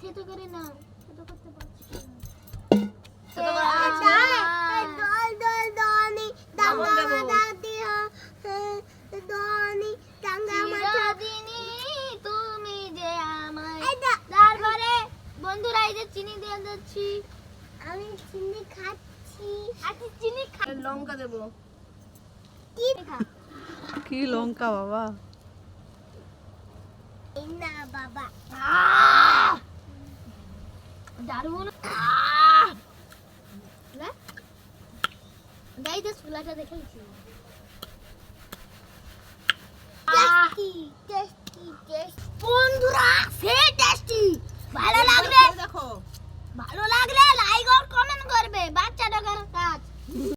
থেতো করে নাও, থেতো করতে পারছি না। চিরদিনই তুমি যে আমায়। তারপরে বন্ধুরা এই যে চিনি দিয়ে দিচ্ছি। আমি চিনি খাচ্ছি। আচ্ছা চিনি লঙ্কা দেবো। কি লঙ্কা বাবা? না বাবা। দারুণ। গাইস চুলাটা দেখাইছি। টেস্টি টেস্টি টেস্টি বন্ধুরা, সে টেস্টি। ভালো লাগলে দেখো লাইক আর কমেন্ট করবে। বাচ্চাটা কেন